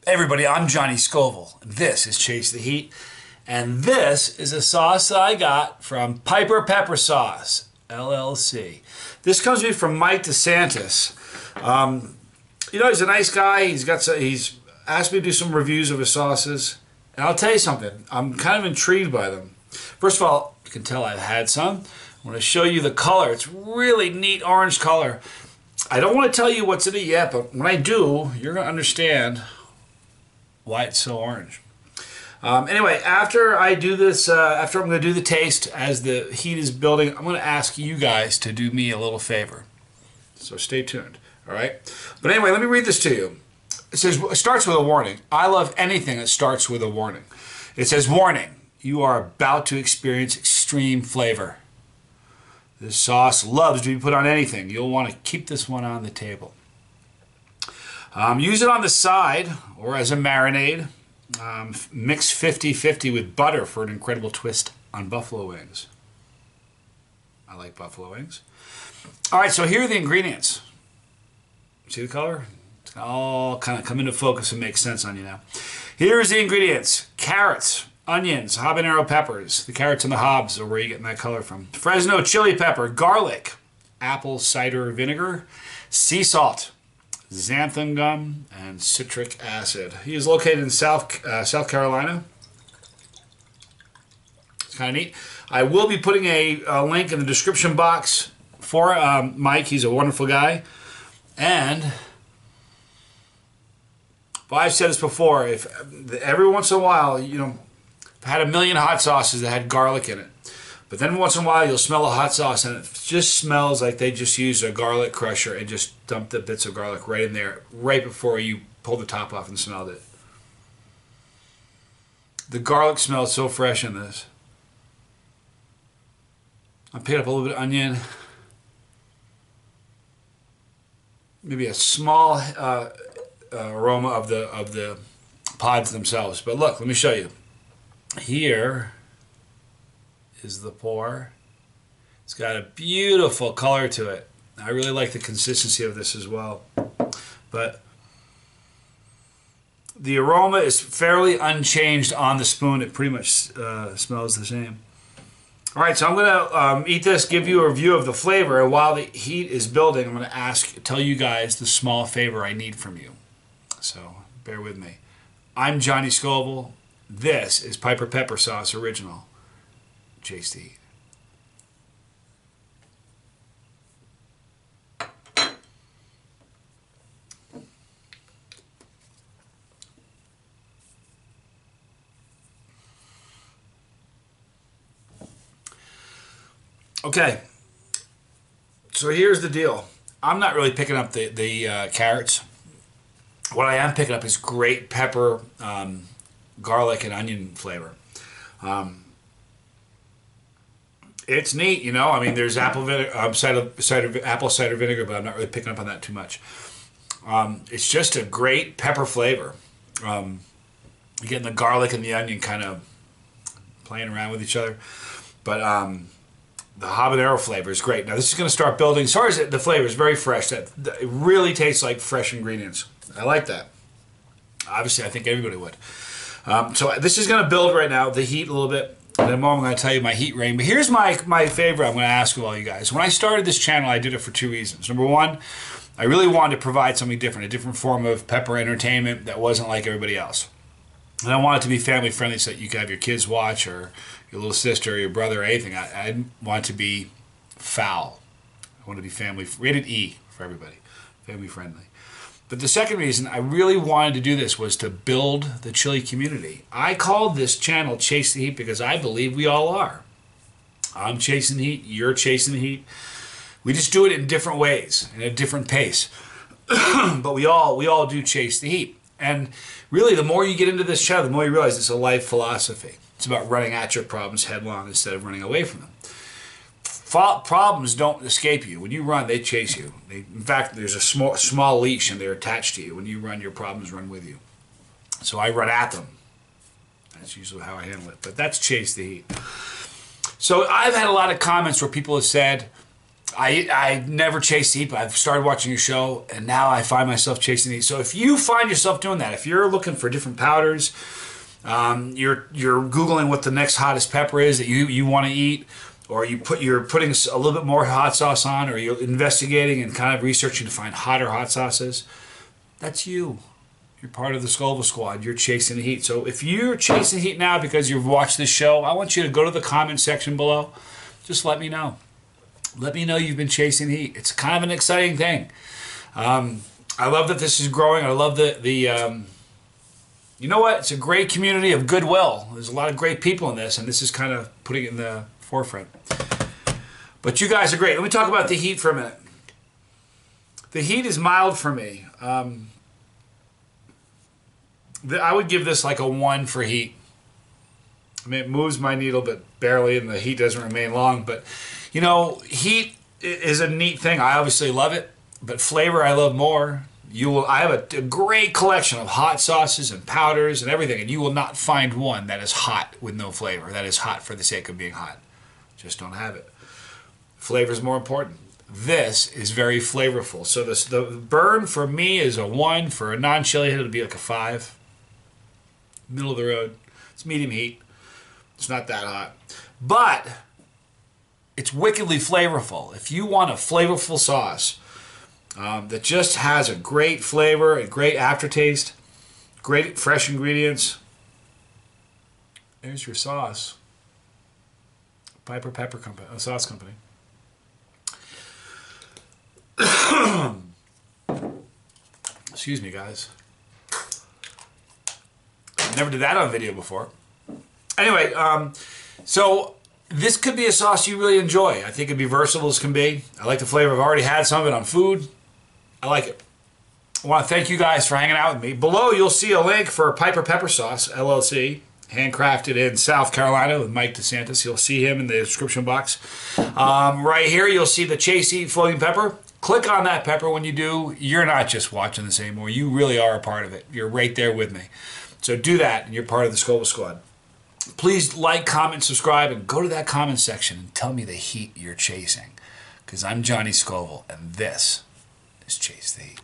Hey everybody, I'm Johnny Scoville. This is Chase the Heat, and this is a sauce that I got from Piper Pepper Sauce, LLC. This comes to me from Mike DeSantis. He's a nice guy. He's asked me to do some reviews of his sauces, and I'll tell you something. I'm kind of intrigued by them. First of all, you can tell I've had some. I want to show you the color. It's really neat orange color. I don't want to tell you what's in it yet, but when I do, you're going to understand why it's so orange. Anyway, after I do this, after I'm going to do the taste, as the heat is building, I'm going to ask you guys to do me a little favor. So stay tuned, all right? But anyway, let me read this to you. It starts with a warning. I love anything that starts with a warning. It says, warning, you are about to experience extreme flavor. This sauce loves to be put on anything. You'll want to keep this one on the table. Use it on the side or as a marinade. Mix 50-50 with butter for an incredible twist on buffalo wings. I like buffalo wings. All right, so here are the ingredients. See the color? It's all kind of come into focus and make sense on you now. Here's the ingredients. Carrots, onions, habanero peppers. The carrots and the hobs are where you're getting that color from. Fresno chili pepper, garlic, apple cider vinegar, sea salt, xanthan gum, and citric acid. He is located in South Carolina. It's kind of neat. I will be putting a link in the description box for Mike. He's a wonderful guy. And well, I've said this before. If every once in a while, I've had a million hot sauces that had garlic in it. But then once in a while, you'll smell a hot sauce, and it just smells like they just used a garlic crusher and just dumped the bits of garlic right in there, right before you pulled the top off and smelled it. The garlic smells so fresh in this. I picked up a little bit of onion, maybe a small aroma of the pods themselves. But look, let me show you. Here is the pour. It's got a beautiful color to it. I really like the consistency of this as well. But the aroma is fairly unchanged on the spoon. It pretty much smells the same. All right, so I'm going to eat this, give you a review of the flavor, and while the heat is building, I'm going to tell you guys the small favor I need from you. So bear with me. I'm Johnny Scoville. This is Piper Pepper Sauce Original. Chase the Heat. Okay, so here's the deal. I'm not really picking up the carrots. What I am picking up is great pepper, garlic, and onion flavor. It's neat, I mean, there's apple cider vinegar, but I'm not really picking up on that too much. It's just a great pepper flavor. You're getting the garlic and the onion kind of playing around with each other. But the habanero flavor is great. Now this is going to start building. As far as the flavor is very fresh. It really tastes like fresh ingredients. I like that. Obviously, I think everybody would. So this is going to build right now, the heat a little bit. In a moment, I'm going to tell you my heat rating. But here's my favorite I'm going to ask of all you guys. When I started this channel, I did it for two reasons. Number one, I really wanted to provide something different, a different form of pepper entertainment that wasn't like everybody else. And I wanted it to be family friendly so that you could have your kids watch, or your little sister, or your brother, or anything. I didn't want it to be foul. I want it to be family, rated E for everybody, family friendly. But the second reason I really wanted to do this was to build the chili community. I called this channel Chase the Heat because I believe we all are. I'm chasing the heat, you're chasing the heat. We just do it in different ways, in a different pace. But we all do chase the heat. And really, the more you get into this channel, the more you realize it's a life philosophy. It's about running at your problems headlong instead of running away from them. Problems don't escape you. When you run, they chase you. In fact, there's a small leash and they're attached to you. When you run, your problems run with you. So I run at them. That's usually how I handle it. But that's Chase the Heat. So I've had a lot of comments where people have said, I never chased heat, but I've started watching your show, and now I find myself chasing heat. So if you find yourself doing that, if you're looking for different powders, you're Googling what the next hottest pepper is that you want to eat, or you're putting a little bit more hot sauce on, or you're investigating and kind of researching to find hotter hot sauces, that's you. You're part of the Scoville squad. You're chasing the heat. So if you're chasing heat now because you've watched this show, I want you to go to the comment section below. Just let me know. Let me know you've been chasing heat. It's kind of an exciting thing. I love that this is growing. I love the you know what? It's a great community of goodwill. There's a lot of great people in this, and this is kind of putting it in the forefront. But you guys are great. Let me talk about the heat for a minute. The heat is mild for me. I would give this like a 1 for heat. I mean, it moves my needle, but barely, and the heat doesn't remain long. But, you know, heat is a neat thing. I obviously love it, but flavor I love more. I have a great collection of hot sauces and powders and everything, and you will not find one that is hot with no flavor. That is hot for the sake of being hot. Just don't have it. Flavor is more important. This is very flavorful. So the burn for me is a 1. For a non-chili hit, it'll be like a 5. Middle of the road. It's medium heat. It's not that hot. But it's wickedly flavorful. If you want a flavorful sauce that just has a great flavor, a great aftertaste, great fresh ingredients, there's your sauce. Piper Pepper Company, a sauce company. Excuse me, guys. Never did that on video before. Anyway, so this could be a sauce you really enjoy. I think it'd be versatile as can be. I like the flavor. I've already had some of it on food. I like it. I want to thank you guys for hanging out with me. Below, you'll see a link for Piper Pepper Sauce, LLC, handcrafted in South Carolina with Mike DeSantis. You'll see him in the description box. Right here, you'll see the Chasetheheat floating pepper. Click on that pepper. When you do, you're not just watching this anymore. You really are a part of it. You're right there with me. So do that, and you're part of the Scoville squad. Please like, comment, subscribe, and go to that comment section and tell me the heat you're chasing. Because I'm Johnny Scoville, and this is Chase the Heat.